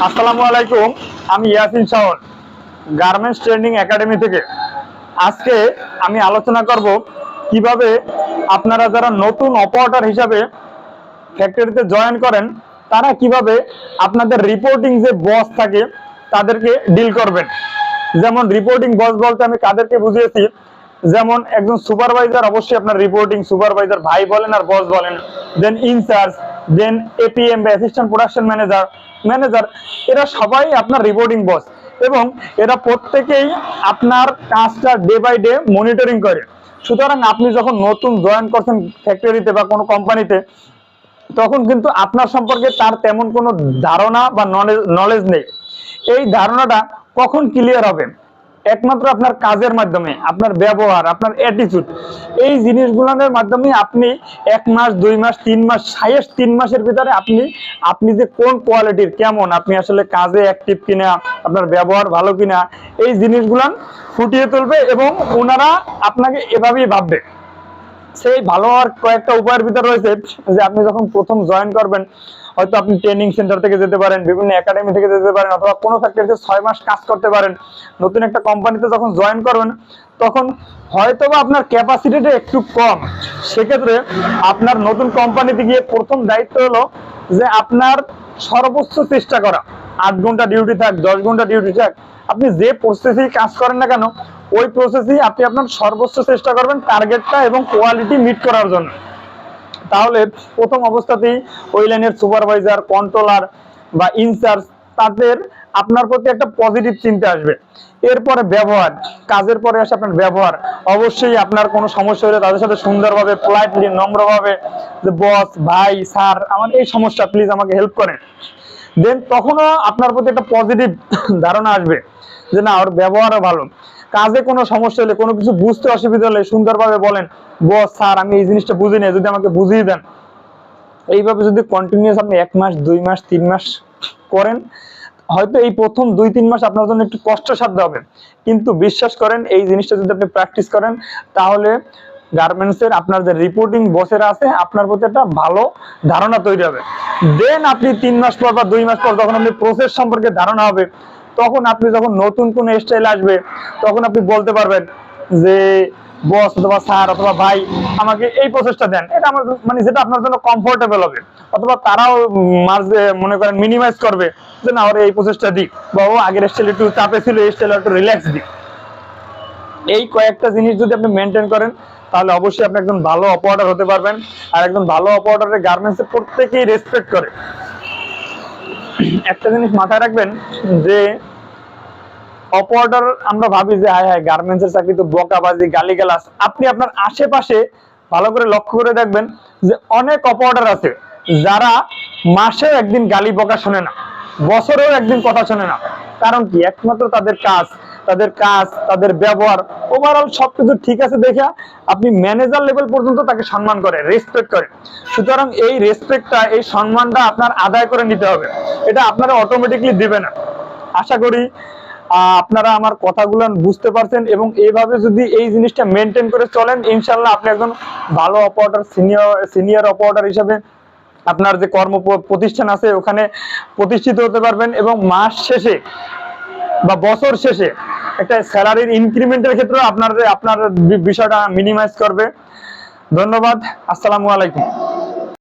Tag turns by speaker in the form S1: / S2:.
S1: আসসালামু আলাইকুম। আমি Yasin Shaon, garments training academy থেকে। আজকে আমি আলোচনা করব কিভাবে আপনারা যারা নতুন অপারেটর হিসাবে ফ্যাক্টরিতে জয়েন করেন তারা কিভাবে আপনাদের রিপোর্টিং যে বস থাকে তাদেরকে ডিল করবেন। যেমন রিপোর্টিং বস বলতে আমি কাদেরকে বুঝিয়েছি, যেমন একজন সুপারভাইজার, অবশ্যই আপনার রিপোর্টিং সুপারভাইজার ভাই বলেন আর বস বলেন, দেন ইনচার্জ, দেন এপিএম বা অ্যাসিস্ট্যান্ট প্রোডাকশন ম্যানেজার, এরা সবাই আপনার রিপোর্টিং বস এবং এরা প্রত্যেকেই আপনার কাজটা ডে বাই ডে মনিটরিং করে। সুতরাং আপনি যখন নতুন জয়েন করছেন ফ্যাক্টরিতে বা কোনো কোম্পানিতে, তখন কিন্তু আপনার সম্পর্কে তার তেমন কোনো ধারণা বা নলেজ নেই। এই ধারণাটা কখন ক্লিয়ার হবে? একমাত্র আপনার কাজের মাধ্যমে, আপনার ব্যবহার, আপনার অ্যাটিটিউড, এই জিনিসগুলোর মাধ্যমে আপনি 1 মাস 2 মাস 3 মাস, হাইয়েস্ট 3 মাসের ভিতরে আপনি যে কোন কোয়ালিটির, কেমন আপনি আসলে কাজে অ্যাক্টিভ কিনা, আপনার ব্যবহার ভালো কিনা, এই জিনিসগুলো ফুটিয়ে তুলবে এবং ওনারা আপনাকে এভাবেই ভাববে। সেই ভালো হওয়ার কয়েকটা উপায়ের ভিতরে রয়েছে যে আপনি যখন প্রথম জয়েন করবেন, হয়তো আপনি ট্রেনিং সেন্টার থেকে যেতে পারেন, বিভিন্ন একাডেমি থেকে যেতে পারেন, অথবা কোনো ফ্যাক্টরিতে 6 মাস কাজ করতে পারেন। নতুন একটা কোম্পানিতে যখন জয়েন করবেন তখন হয়তোবা আপনার ক্যাপাসিটিটা একটু কম। সেক্ষেত্রে আপনার নতুন কোম্পানিতে গিয়ে প্রথম দায়িত্ব হলো যে আপনার সর্বোচ্চ চেষ্টা করা। 8 ঘন্টা ডিউটি থাক, 10 ঘন্টা ডিউটি থাক, আপনি যে প্রসেসেই কাজ করেন না কেন, ওই প্রসেসেই আপনি আপনার সর্বোচ্চ চেষ্টা করবেন টার্গেটটা এবং কোয়ালিটি মিট করার জন্য। তাহলে প্রথম অবস্থাতেই ওই লাইনের সুপারভাইজার, কন্ট্রোলার বা ইনচার্জ, তাদের আপনার প্রতি একটা পজিটিভ চিন্তা আসবে। এরপরে ব্যবহার, কাজের পরে আসে আপনার ব্যবহার। অবশ্যই আপনার কোনো সমস্যা হলে তাদের সাথে সুন্দরভাবে, পোলাইটলি, নম্রভাবে, যে বস, ভাই, স্যার, আমার এই সমস্যা, প্লিজ আমাকে হেল্প করেন। দেন তখনও আপনার প্রতি একটা পজিটিভ ধারণা আসবে যে না, ওর ব্যবহারও ভালো। কাজে কোনো সমস্যা হলে, কোনো কিছু বুঝতে অসুবিধা হলে সুন্দরভাবে বলেন, বস, স্যার, আমি এই জিনিসটা বুঝি না, যদি আমাকে বুঝিয়ে দেন। এইভাবে যদি কন্টিনিউয়াস আপনি 1 মাস 2 মাস 3 মাস করেন, হয়তো এই প্রথম 2-3 মাস আপনার জন্য একটু কষ্টসাধ্য হবে, কিন্তু বিশ্বাস করেন এই জিনিসটা যদি আপনি প্র্যাকটিস করেন তাহলে গার্মেন্টসের আপনার যে রিপোর্টিং বসেরা আছে আপনার প্রতি একটা ভালো ধারণা তৈরি হবে। দেন আপনি 3 মাস পর বা 2 মাস পর যখন আপনি প্রসেস সম্পর্কে ধারণা হবে, তখন আপনি যখন নতুন কোন স্টাইল আসবে তখন আপনি বলতে পারবেন যে বস অথবা স্যার অথবা ভাই, আমাকে এই প্রসেসটা দেন, এটা আমার মানে যেটা আপনার জন্য কমফোর্টেবল হবে। অথবা তারাও মাঝে মনে করেন মিনিমাইজ করবে যে না, ওরা এই প্রসেসটা দিক, বা ও আগের স্টাইল একটু চাপে ছিল, এই স্টাইল একটু রিল্যাক্স দিক। এই কয়েকটা জিনিস যদি আপনি মেনটেন করেন তাহলে অবশ্যই আপনি একজন ভালো অপারেটর হতে পারবেন। আর একজন ভালো অপারেটরের গার্মেন্টসে প্রত্যেকেই রেসপেক্ট করে। একটা জিনিস মাথায় রাখবেন যে অপারেটর, আমরা ভাবি যে হায় হায় গার্মেন্টসের চাকরি তো বকাবাজি, গালিগালাজ। আপনি আপনার আশেপাশে ভালো করে লক্ষ্য করে দেখবেন যে অনেক অপারেটর আছে যারা মাসে একদিন গালি বকা শোনে না, বছরেও একদিন কথা শোনে না। কারণ কি? একমাত্র তাদের ব্যবহার, ওভারঅল সবকিছু ঠিক আছে দেখে আপনি ম্যানেজার লেভেল পর্যন্ত তাকে সম্মান করে, রেসপেক্ট করে। সুতরাং এই রেসপেক্টটা, এই সম্মানটা আপনার আদায় করে নিতে হবে। এটা আপনারা অটোমেটিকলি দিবে না। আশা করি আপনারা আমার কথাগুলো বুঝতে পারছেন এবং এইভাবে যদি এই জিনিসটা মেনটেন করে চলেন, ইনশাল্লাহ আপনি একজন ভালো অপারেটর, সিনিয়র অপারেটর হিসেবে আপনার যে কর্ম প্রতিষ্ঠান আছে ওখানে প্রতিষ্ঠিত হতে পারবেন এবং মাস শেষে বা বছর শেষে একটা স্যালারির ইনক্রিমেন্টের ক্ষেত্রে আপনার বিষয়টা মিনিমাইজ করবে। ধন্যবাদ। আসসালামু আলাইকুম।